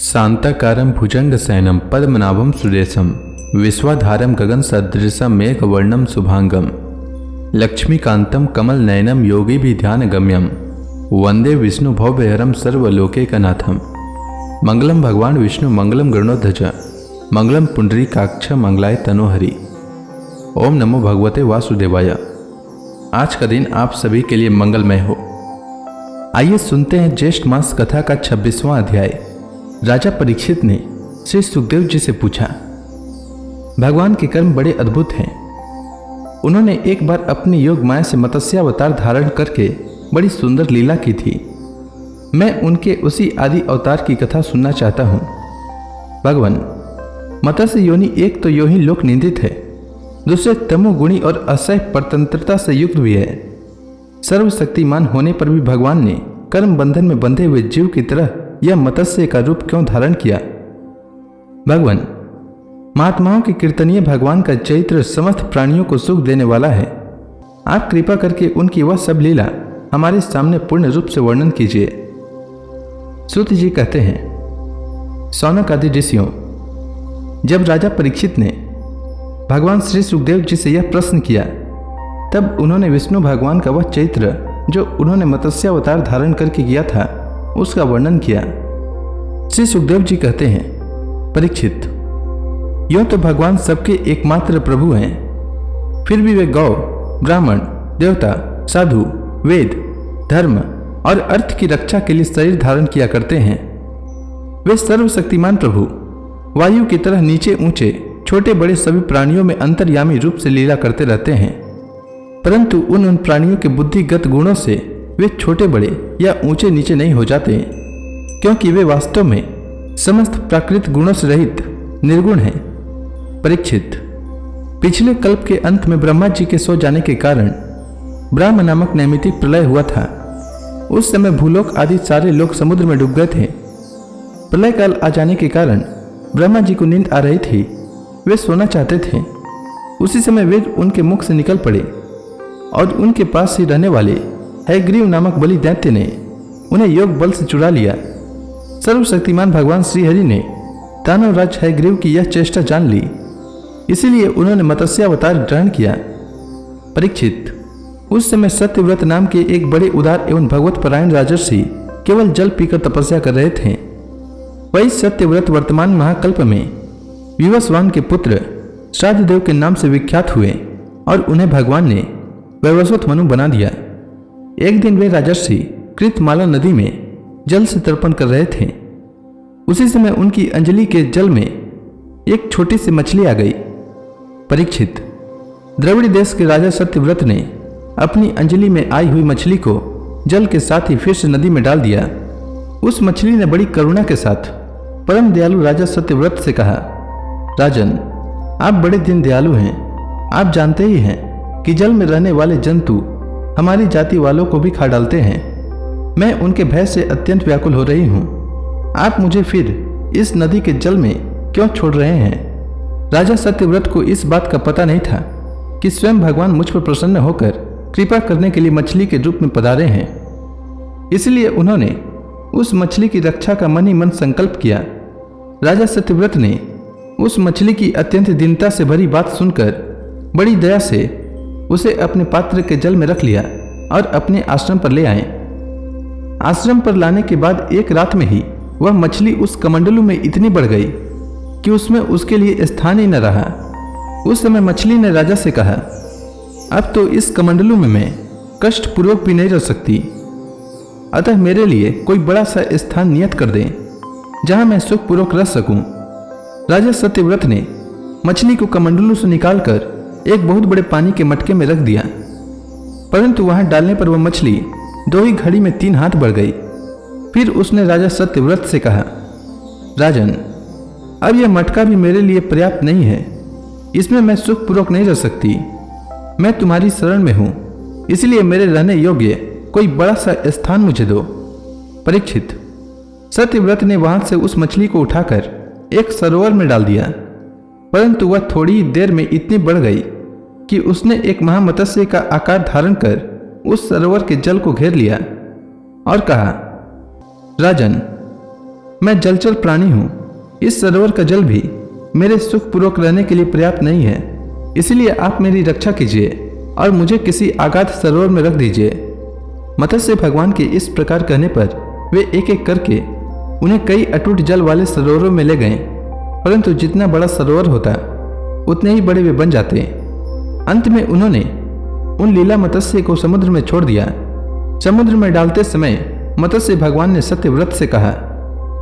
शांताकारं भुजंगशयनं पद्मनाभं सुरेशं विश्वाधारं गगनसदृशं मेघवर्णं शुभांगं लक्ष्मीकान्तं कमलनयनं योगिभिध्यानगम्यं वंदे विष्णुभवभयहरं सर्वलोकैकनाथं। मंगलम भगवान विष्णु मंगलम गरुड़ध्वज मंगलम पुंडरीकाक्ष मंगलाय तनोहरि। ओम नमो भगवते वासुदेवाय। आज का दिन आप सभी के लिए मंगलमय हो। आइए सुनते हैं ज्येष्ठ मास कथा का 26वां अध्याय। राजा परीक्षित ने श्री सुखदेव जी से पूछा, भगवान के कर्म बड़े अद्भुत हैं। उन्होंने एक बार अपनी योग माया से मत्स्यावतार धारण करके बड़ी सुंदर लीला की थी। मैं उनके उसी आदि अवतार की कथा सुनना चाहता हूँ। भगवान, मत्स्य योनि एक तो यो ही लोक निंदित है, दूसरे तमोगुणी और असह्य परतंत्रता से युक्त भी है। सर्वशक्तिमान होने पर भी भगवान ने कर्म बंधन में बंधे हुए जीव की तरह यह मत्स्य का रूप क्यों धारण किया? भगवान, महात्माओं के कीर्तनीय भगवान का चरित्र समस्त प्राणियों को सुख देने वाला है। आप कृपा करके उनकी वह सब लीला हमारे सामने पूर्ण रूप से वर्णन कीजिए। सूत जी कहते हैं, शौनक आदि ऋषियों, जब राजा परीक्षित ने भगवान श्री सुखदेव जी से यह प्रश्न किया, तब उन्होंने विष्णु भगवान का वह चरित्र जो उन्होंने मत्स्यावतार धारण करके किया था उसका वर्णन किया। श्री सुखदेव जी कहते हैं, परीक्षित, यूं तो भगवान सबके एकमात्र प्रभु हैं, फिर भी वे गौ, ब्राह्मण, देवता, साधु, वेद, धर्म और अर्थ की रक्षा के लिए शरीर धारण किया करते हैं। वे सर्वशक्तिमान प्रभु वायु की तरह नीचे ऊंचे छोटे बड़े सभी प्राणियों में अंतर्यामी रूप से लीला करते रहते हैं, परंतु उन प्राणियों के बुद्धिगत गुणों से वे छोटे बड़े या ऊंचे नीचे नहीं हो जाते, क्योंकि वे वास्तव में समस्त प्राकृत गुणों से रहित निर्गुण हैं। परीक्षित, पिछले कल्प के अंत में ब्रह्मा जी के सो जाने के कारण ब्रह्म नामक नैमित्तिक प्रलय हुआ था। उस समय भूलोक आदि सारे लोग समुद्र में डूब गए थे। प्रलय काल आ जाने के कारण ब्रह्मा जी को नींद आ रही थी। वे सोना चाहते थे। उसी समय वेद उनके मुख से निकल पड़े और उनके पास ही रहने वाले हयग्रीव नामक बलि दैत्य ने उन्हें योग बल से चुरा लिया। सर्वशक्तिमान भगवान श्रीहरि ने दानवराज हयग्रीव की यह चेष्टा जान ली, इसीलिए उन्होंने मत्स्यावतार ग्रहण किया। परीक्षित, उस समय सत्यव्रत नाम के एक बड़े उदार एवं भगवत परायण राजर्षि केवल जल पीकर तपस्या कर रहे थे। वही सत्यव्रत वर्तमान महाकल्प में विवस्वान के पुत्र श्राद्धदेव के नाम से विख्यात हुए और उन्हें भगवान ने वैवस्वत मनु बना दिया। एक दिन वे राजर्षि कृतमाला नदी में जल से तर्पण कर रहे थे। उसी समय उनकी अंजलि के जल में एक छोटी सी मछली आ गई। परीक्षित, द्रविड़ देश के राजा सत्यव्रत ने अपनी अंजलि में आई हुई मछली को जल के साथ ही फिर से नदी में डाल दिया। उस मछली ने बड़ी करुणा के साथ परम दयालु राजा सत्यव्रत से कहा, राजन, आप बड़े दिन दयालु हैं। आप जानते ही हैं कि जल में रहने वाले जंतु हमारी जाति वालों को भी खा डालते हैं। मैं उनके भय से अत्यंत व्याकुल हो रही हूँ। आप मुझे फिर इस नदी के जल में क्यों छोड़ रहे हैं? राजा सत्यव्रत को इस बात का पता नहीं था कि स्वयं भगवान मुझ पर प्रसन्न होकर कृपा करने के लिए मछली के रूप में पधारे हैं। इसलिए उन्होंने उस मछली की रक्षा का मन ही मन संकल्प किया। राजा सत्यव्रत ने उस मछली की अत्यंत दीनता से भरी बात सुनकर बड़ी दया से उसे अपने पात्र के जल में रख लिया और अपने आश्रम पर ले आए। आश्रम पर लाने के बाद एक रात में ही वह मछली उस कमंडलू में इतनी बढ़ गई कि उसमें उसके लिए स्थान ही न रहा। उस समय मछली ने राजा से कहा, अब तो इस कमंडलू में मैं कष्ट पूर्वक भी नहीं रह सकती, अतः मेरे लिए कोई बड़ा सा स्थान नियत कर दें जहां मैं सुखपूर्वक रह सकूं। राजा सत्यव्रत ने मछली को कमंडलू से निकालकर एक बहुत बड़े पानी के मटके में रख दिया, परंतु वहां डालने पर वह मछली 2 ही घड़ी में 3 हाथ बढ़ गई। फिर उसने राजा सत्यव्रत से कहा, राजन, अब यह मटका भी मेरे लिए पर्याप्त नहीं है। इसमें मैं सुखपूर्वक नहीं रह सकती। मैं तुम्हारी शरण में हूं, इसलिए मेरे रहने योग्य कोई बड़ा सा स्थान मुझे दो। परीक्षित, सत्यव्रत ने वहां से उस मछली को उठाकर एक सरोवर में डाल दिया, परंतु वह थोड़ी ही देर में इतनी बढ़ गई कि उसने एक महामत्स्य का आकार धारण कर उस सरोवर के जल को घेर लिया और कहा, राजन, मैं जलचर प्राणी हूँ। इस सरोवर का जल भी मेरे सुखपूर्वक रहने के लिए पर्याप्त नहीं है, इसलिए आप मेरी रक्षा कीजिए और मुझे किसी आगाध सरोवर में रख दीजिए। मत्स्य भगवान के इस प्रकार कहने पर वे एक एक करके उन्हें कई अटूट जल वाले सरोवरों में ले गए, परंतु जितना बड़ा सरोवर होता उतने ही बड़े वे बन जाते। अंत में उन्होंने उन लीला मत्स्य को समुद्र में छोड़ दिया। समुद्र में डालते समय मत्स्य भगवान ने सत्यव्रत से कहा,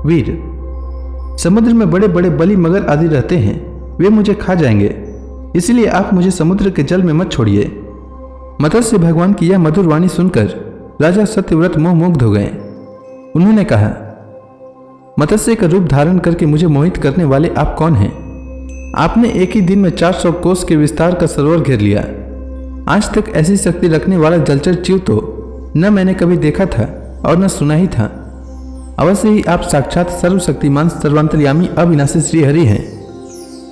वीर, समुद्र में बड़े बड़े बलि मगर आदि रहते हैं, वे मुझे खा जाएंगे, इसलिए आप मुझे समुद्र के जल में मत छोड़िए। मत्स्य भगवान की यह मधुर वाणी सुनकर राजा सत्यव्रत मोहमुग्ध हो गए। उन्होंने कहा, मत्स्य का रूप धारण करके मुझे मोहित करने वाले आप कौन हैं? आपने एक ही दिन में 400 कोस के विस्तार का सरोवर घेर लिया। आज तक ऐसी शक्ति रखने वाला जलचर जीव तो न मैंने कभी देखा था और न सुना ही था। अवश्य ही आप साक्षात सर्वशक्तिमान सर्वांतर्यामी अविनाशी श्री हरि हैं।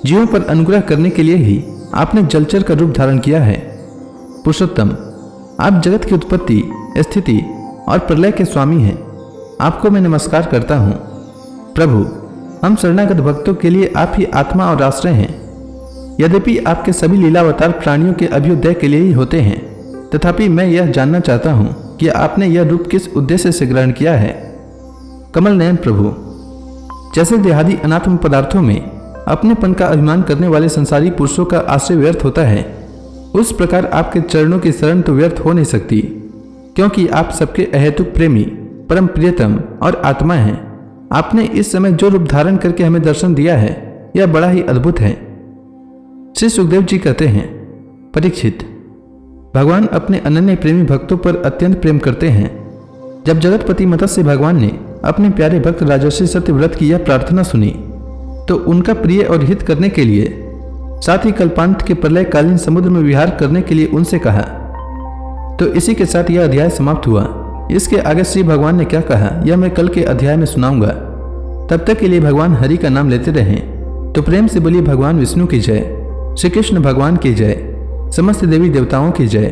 जीवों पर अनुग्रह करने के लिए ही आपने जलचर का रूप धारण किया है। पुरुषोत्तम, आप जगत की उत्पत्ति, स्थिति और प्रलय के स्वामी हैं। आपको मैं नमस्कार करता हूँ। प्रभु, हम शरणागत भक्तों के लिए आप ही आत्मा और आश्रय हैं। यद्यपि आपके सभी लीलावतार प्राणियों के अभ्युदय के लिए ही होते हैं, तथापि मैं यह जानना चाहता हूँ कि आपने यह रूप किस उद्देश्य से ग्रहण किया है। कमल नयन प्रभु, जैसे देहादि अनात्म पदार्थों में अपनेपन का अभिमान करने वाले संसारी पुरुषों का आश्रय व्यर्थ होता है, उस प्रकार आपके चरणों की शरण तो व्यर्थ हो नहीं सकती, क्योंकि आप सबके अहेतुक प्रेमी, परम प्रियतम और आत्मा हैं। आपने इस समय जो रूप धारण करके हमें दर्शन दिया है, यह बड़ा ही अद्भुत है। श्री सुखदेव जी कहते हैं, परीक्षित, भगवान अपने अनन्य प्रेमी भक्तों पर अत्यंत प्रेम करते हैं। जब जगतपति मत्स्य भगवान ने अपने प्यारे भक्त राजर्षि सत्यव्रत की यह प्रार्थना सुनी, तो उनका प्रिय और हित करने के लिए, साथ ही कल्पांत के प्रलयकालीन समुद्र में विहार करने के लिए उनसे कहा। तो इसी के साथ यह अध्याय समाप्त हुआ। इसके आगे श्री भगवान ने क्या कहा, यह मैं कल के अध्याय में सुनाऊंगा। तब तक के लिए भगवान हरि का नाम लेते रहें। तो प्रेम से बोलिए भगवान विष्णु की जय, श्री कृष्ण भगवान की जय, समस्त देवी देवताओं की जय।